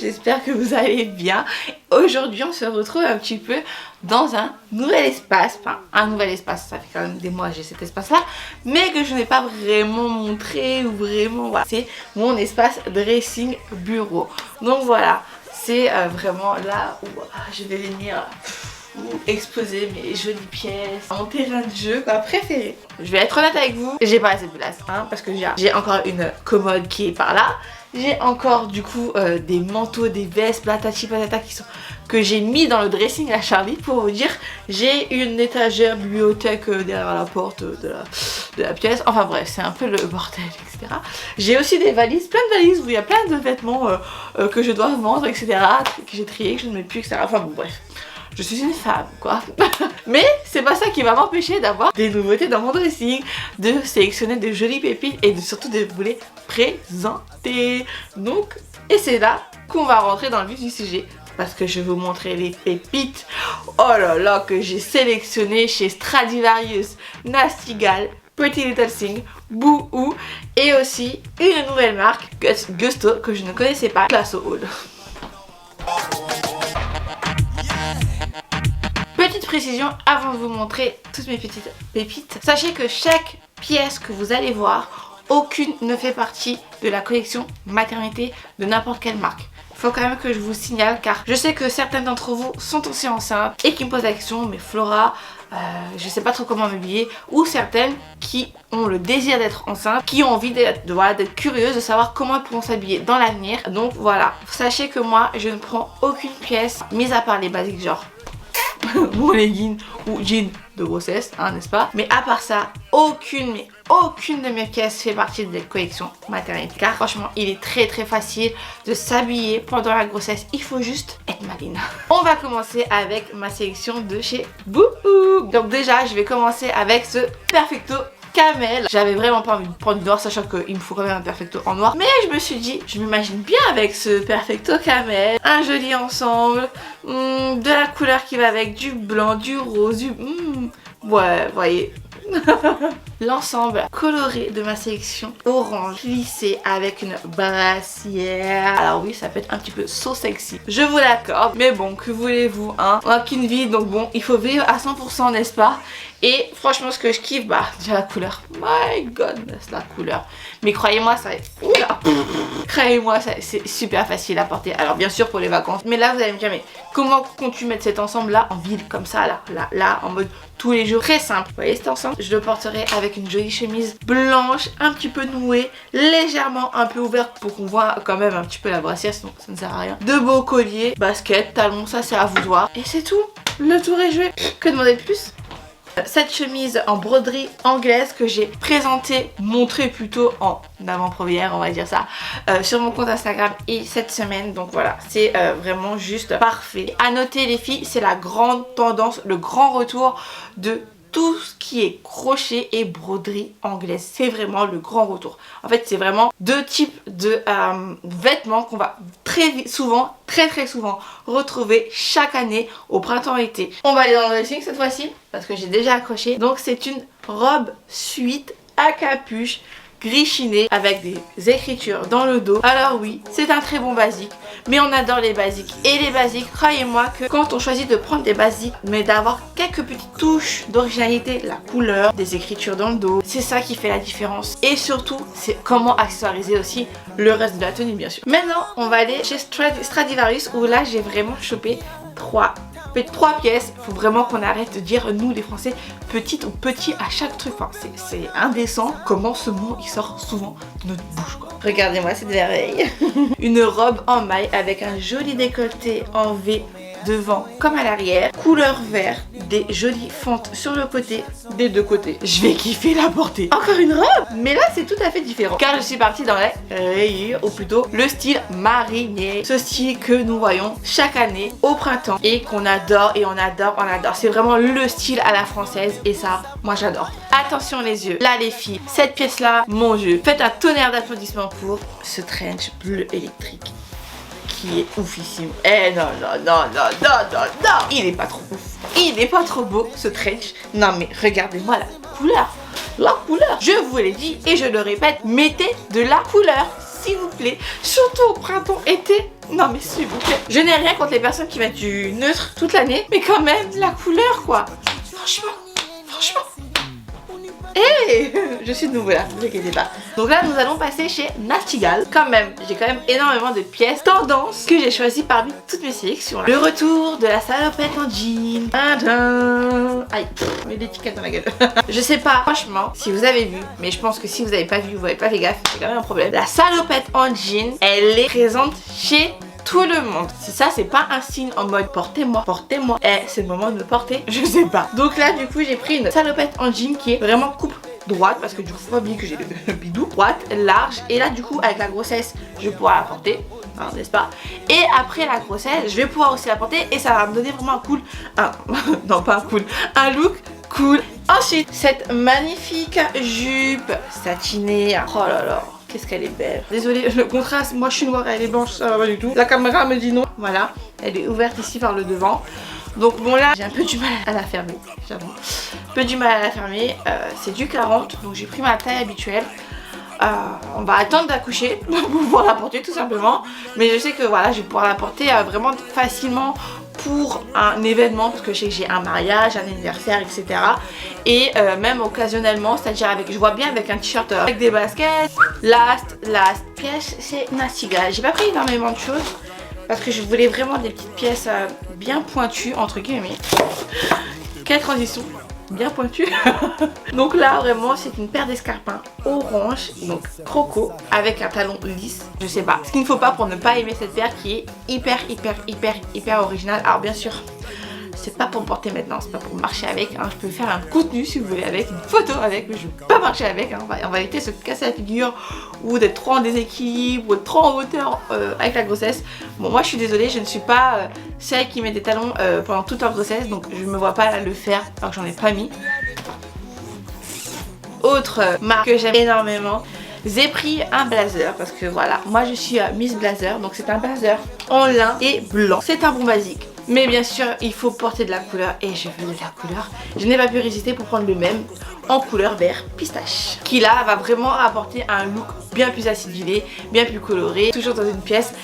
j'espère que vous allez bien. Aujourd'hui on se retrouve un petit peu dans un nouvel espace, enfin un nouvel espace, ça fait quand même des mois que j'ai cet espace là, mais que je n'ai pas vraiment montré ou vraiment, voilà, c'est mon espace dressing bureau. Donc voilà, c'est vraiment là où je vais venir exposer mes jolies pièces, mon terrain de jeu quoi, préféré. Je vais être honnête avec vous, j'ai pas assez de place parce que j'ai encore une commode qui est par là. J'ai encore du coup des manteaux, des vestes, patati patata que j'ai mis dans le dressing à Charlie. Pour vous dire, j'ai une étagère bibliothèque derrière la porte de la pièce. Enfin bref, c'est un peu le bordel, etc. J'ai aussi des valises, plein de valises où il y a plein de vêtements que je dois vendre, etc. Que j'ai trié, que je ne mets plus, etc. Enfin bon bref. Je suis une femme quoi. Mais c'est pas ça qui va m'empêcher d'avoir des nouveautés dans mon dressing, de sélectionner de jolies pépites et surtout de vous les présenter. Donc, et c'est là qu'on va rentrer dans le vif du sujet. Parce que je vais vous montrer les pépites, oh là là, que j'ai sélectionnées chez Stradivarius, Nasty Gal, Pretty Little Thing, Boohoo et aussi une nouvelle marque, Gusto, que je ne connaissais pas, Place au Hall. Petite précision avant de vous montrer toutes mes petites pépites. Sachez que chaque pièce que vous allez voir, aucune ne fait partie de la collection maternité de n'importe quelle marque. Il faut quand même que je vous signale car je sais que certaines d'entre vous sont aussi enceintes et qui me posent la question, mais Flora, je sais pas trop comment m'habiller, ou certaines qui ont le désir d'être enceintes, qui ont envie d'être curieuses, de savoir comment elles pourront s'habiller dans l'avenir. Donc voilà, sachez que moi je ne prends aucune pièce, mis à part les basiques genre mon legging ou jean de grossesse, n'est-ce pas? Mais à part ça, aucune de mes pièces fait partie des collections maternité. Car franchement, il est très facile de s'habiller pendant la grossesse. Il faut juste être maline. On va commencer avec ma sélection de chez Boohoo. Donc déjà, je vais commencer avec ce Perfecto Camel. J'avais vraiment pas envie de prendre du noir, sachant qu'il me faut quand même un Perfecto en noir. Mais je me suis dit, je m'imagine bien avec ce Perfecto Camel. Un joli ensemble, de la couleur qui va avec, du blanc, du rose, ouais, vous voyez. L'ensemble coloré de ma sélection orange lissé avec une brassière. Alors oui, ça peut être un petit peu so sexy, je vous l'accorde, mais bon, que voulez-vous, on a qu'une vie, donc bon, il faut vivre à 100%, n'est-ce pas? Et franchement, ce que je kiffe, déjà la couleur, my goodness, la couleur. Mais croyez-moi, ça est, croyez-moi, c'est super facile à porter. Alors bien sûr pour les vacances, mais là vous allez me dire, mais comment comptes-tu mettre cet ensemble là en ville comme ça, là, en mode tous les jours? Très simple. Vous voyez cet ensemble, je le porterai avec une jolie chemise blanche, un petit peu nouée, légèrement un peu ouverte pour qu'on voit quand même un petit peu la brassière, sinon ça ne sert à rien. De beaux colliers, baskets, talons, ça c'est à vous de voir. Et c'est tout, le tour est joué. Que demander de plus? Cette chemise en broderie anglaise que j'ai présentée, montrée plutôt en avant-première, on va dire ça, sur mon compte Instagram et cette semaine. Donc voilà, c'est vraiment juste parfait. À noter les filles, c'est la grande tendance, le grand retour de tout ce qui est crochet et broderie anglaise. C'est vraiment le grand retour. En fait, c'est vraiment deux types de vêtements qu'on va très souvent retrouver chaque année au printemps-été. On va aller dans le dressing cette fois-ci parce que j'ai déjà accroché. Donc c'est une robe suite à capuche gris chiné avec des écritures dans le dos. Alors oui, c'est un très bon basique, mais on adore les basiques. Et les basiques, croyez-moi que quand on choisit de prendre des basiques, mais d'avoir quelques petites touches d'originalité, la couleur, des écritures dans le dos, c'est ça qui fait la différence. Et surtout, c'est comment accessoiriser aussi le reste de la tenue, bien sûr. Maintenant, on va aller chez Stradivarius où là, j'ai vraiment chopé trois pièces. Faut vraiment qu'on arrête de dire nous les Français petite ou petit à chaque truc. Enfin, c'est indécent comment ce mot il sort souvent de notre bouche quoi. Regardez-moi cette merveille. Une robe en maille avec un joli décolleté en V devant comme à l'arrière, couleur vert, des jolies fentes sur le côté, des deux côtés. Je vais kiffer la porter. Encore une robe, mais là c'est tout à fait différent car je suis partie dans les rayures, ou plutôt le style marinier, ce style que nous voyons chaque année au printemps et qu'on adore et on adore. C'est vraiment le style à la française et ça, moi j'adore. Attention les yeux, là les filles, cette pièce là, mon dieu, faites un tonnerre d'applaudissements pour ce trench bleu électrique qui est oufissime. Eh non, il est pas trop ouf. Il est pas trop beau ce trench. Non mais regardez-moi la couleur. Je vous l'ai dit et je le répète, mettez de la couleur. s'il vous plaît, surtout au printemps, été. Non mais s'il vous plaît. Je n'ai rien contre les personnes qui mettent du neutre toute l'année, mais quand même la couleur quoi. Franchement. Hey, je suis de nouveau là, ne vous inquiétez pas. Donc là, nous allons passer chez Nachtigall. Quand même, j'ai quand même énormément de pièces tendance que j'ai choisies parmi toutes mes sélections. Le retour de la salopette en jean. Aïe, mais l'étiquette dans la gueule. Je sais pas, franchement, si vous avez vu, mais je pense que si vous n'avez pas vu, vous n'avez pas fait gaffe, c'est quand même un problème. La salopette en jean, elle est présente chez tout le monde. Si ça c'est pas un signe en mode portez-moi, c'est le moment de me porter, je sais pas. Donc là du coup j'ai pris une salopette en jean qui est vraiment coupe droite parce que du coup faut pas oublier que j'ai le bidou droite, large, et là du coup avec la grossesse je vais pouvoir la porter, hein, n'est-ce pas? Et après la grossesse je vais pouvoir aussi la porter et ça va me donner vraiment un look cool. Ensuite cette magnifique jupe satinée, oh là là, qu'est-ce qu'elle est belle. Désolée, le contraste, moi je suis noire, elle est blanche, ça va pas du tout. La caméra me dit non. Voilà, elle est ouverte ici par le devant. Donc bon là, j'ai un peu du mal à la fermer, j'avoue. Un peu du mal à la fermer. C'est du 40, donc j'ai pris ma taille habituelle. On va attendre d'accoucher pour pouvoir la porter tout simplement. Mais je sais que voilà, je vais pouvoir la porter vraiment facilement pour un événement, parce que je sais que j'ai un mariage, un anniversaire, etc. Et même occasionnellement, c'est-à-dire avec, je vois bien avec un t-shirt avec des baskets. Last pièce, c'est Nachtigall. J'ai pas pris énormément de choses parce que je voulais vraiment des petites pièces bien pointues entre guillemets. Quelle transition, bien pointue. Donc là vraiment c'est une paire d'escarpins orange, donc croco, avec un talon lisse. Je sais pas ce qu'il ne faut pas pour ne pas aimer cette paire qui est hyper originale. Alors bien sûr c'est pas pour me porter maintenant, c'est pas pour marcher avec, hein. Je peux faire un contenu si vous voulez avec, une photo avec, mais je vais pas marcher avec, hein. On va éviter de se casser la figure ou d'être trop en déséquilibre ou d'être trop en hauteur avec la grossesse. Bon moi je suis désolée, je ne suis pas celle qui met des talons pendant toute leur grossesse, donc je me vois pas le faire alors que j'en ai pas mis. Autre marque que j'aime énormément, j'ai pris un blazer parce que voilà, moi je suis Miss Blazer, donc c'est un blazer en lin et blanc. C'est un bon basique. Mais bien sûr, il faut porter de la couleur et je veux de la couleur. Je n'ai pas pu résister pour prendre le même en couleur vert pistache. Qui là va vraiment apporter un look bien plus acidulé, bien plus coloré. Toujours dans une pièce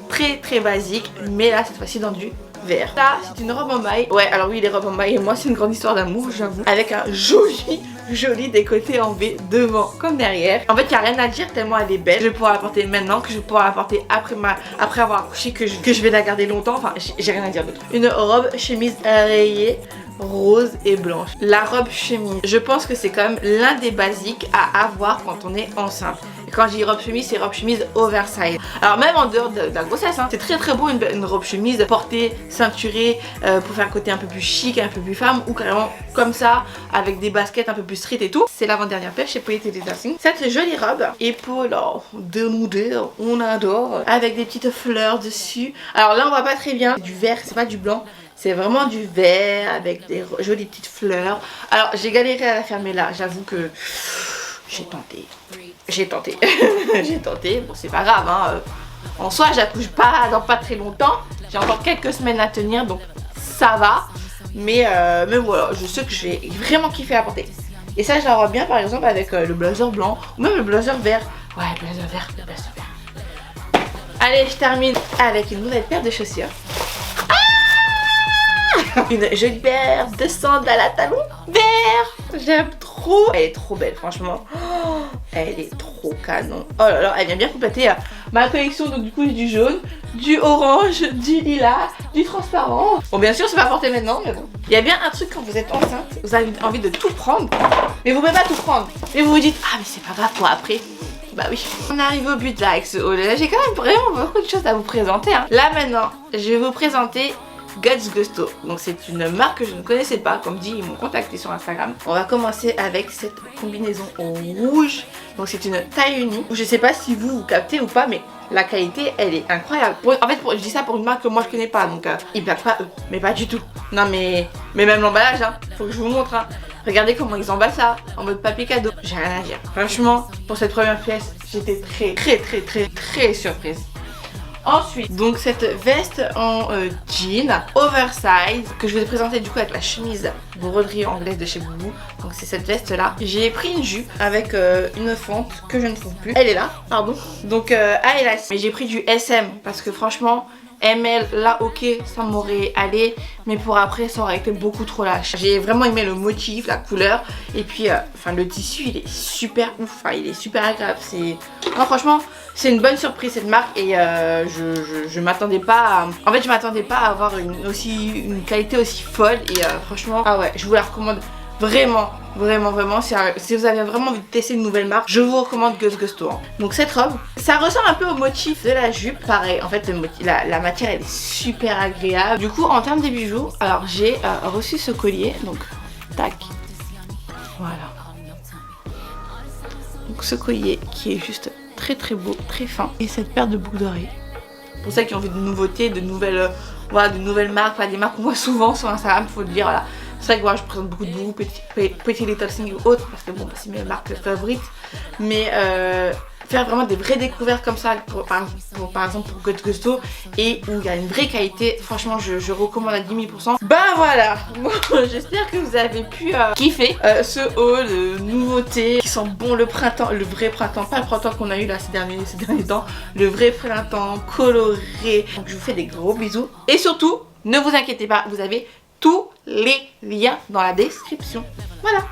très basique, mais là cette fois-ci dans du vert. Là c'est une robe en maille. Ouais alors oui les robes en maille et moi c'est une grande histoire d'amour j'avoue. Avec un joli décolleté en V devant comme derrière. En fait il n'y a rien à dire tellement elle est belle. Je vais pouvoir la porter maintenant, que je vais pouvoir la porter après avoir accouché, que je vais la garder longtemps. Enfin j'ai rien à dire d'autre. Une robe chemise rayée rose et blanche. La robe chemise, je pense que c'est quand même l'un des basiques à avoir quand on est enceinte. Et quand je dis robe chemise, c'est robe chemise oversize. Alors même en dehors de la grossesse, hein, c'est très beau une robe chemise portée, ceinturée, pour faire un côté un peu plus chic, un peu plus femme, ou carrément comme ça, avec des baskets un peu plus street et tout. C'est l'avant-dernière paire chez Polytechnique des Dancing. Cette jolie robe, épaule dénudée, on adore, avec des petites fleurs dessus. Alors là on voit pas très bien, du vert, c'est pas du blanc. C'est vraiment du vert avec des jolies petites fleurs. Alors j'ai galéré à la fermer là, j'avoue que j'ai tenté. J'ai tenté, bon c'est pas grave hein. En soi j'accouche pas dans pas très longtemps. J'ai encore quelques semaines à tenir donc ça va. Mais voilà, je sais que je vais vraiment kiffer à porter. Et ça je la vois bien par exemple avec le blazer blanc ou même le blazer vert. Ouais blazer vert, le blazer vert. Allez je termine avec une nouvelle paire de chaussures. Une jolie paire de sandales à talons verts. J'aime trop. Elle est trop belle franchement. Oh, elle est trop canon. Oh là là, elle vient bien compléter ma collection. Donc du coup du jaune, du orange, du lilas, du transparent. Bon bien sûr c'est pas porté maintenant mais bon. Il y a bien un truc quand vous êtes enceinte, vous avez envie de tout prendre. Mais vous pouvez pas tout prendre. Mais vous vous dites ah mais c'est pas grave pour après. Bah oui. On arrive au but là avec ce haul. Là j'ai quand même vraiment beaucoup de choses à vous présenter hein. Là maintenant je vais vous présenter Guts Gusto. Donc c'est une marque que je ne connaissais pas. Comme dit, ils m'ont contacté sur Instagram. On va commencer avec cette combinaison en rouge. Donc c'est une taille unique. Je sais pas si vous captez ou pas, mais la qualité elle est incroyable. En fait je dis ça pour une marque que moi je connais pas. Donc ils plaquent pas eux. Mais pas du tout. Non mais même l'emballage hein. Faut que je vous montre hein. Regardez comment ils emballent ça en mode papier cadeau. J'ai rien à dire. Franchement pour cette première pièce j'étais très surprise. Ensuite, donc cette veste en jean oversize que je vous ai présentée du coup avec la chemise broderie anglaise de chez Boubou. Donc c'est cette veste là. J'ai pris une jupe avec une fente que je ne trouve plus. Elle est là, pardon. Donc à élastique. Mais j'ai pris du SM parce que franchement ML là ok ça m'aurait allé, mais pour après ça aurait été beaucoup trop lâche. J'ai vraiment aimé le motif, la couleur, et puis enfin le tissu il est super ouf, enfin, il est super agréable. C'est non, franchement c'est une bonne surprise cette marque, et je m'attendais pas à... En fait je m'attendais pas à avoir une qualité aussi folle, et franchement ah ouais je vous la recommande vraiment. Si vous avez vraiment envie de tester une nouvelle marque, je vous recommande Gus Gusto. Donc cette robe, ça ressemble un peu au motif de la jupe. Pareil, en fait la matière elle est super agréable. Du coup en termes de bijoux, alors j'ai reçu ce collier, donc tac, voilà. Donc ce collier qui est juste très beau, très fin, et cette paire de boucles d'oreilles. Pour ceux qui ont envie de nouveautés, de nouvelles marques, des marques qu'on voit souvent sur Instagram, faut le dire, voilà. C'est vrai que voilà, je présente beaucoup de Boubou, Pretty Little Thing ou autres, parce que bon, c'est mes marques favorites. Mais faire vraiment des vraies découvertes comme ça, par exemple pour Gus Gusto, et où il y a une vraie qualité, franchement je recommande à 10 000%. Bah voilà, bon, j'espère que vous avez pu kiffer ce haul de nouveautés qui sent bon le printemps, le vrai printemps, pas le printemps qu'on a eu là ces derniers temps, le vrai printemps coloré. Donc je vous fais des gros bisous, et surtout ne vous inquiétez pas, vous avez tous les liens dans la description. Voilà.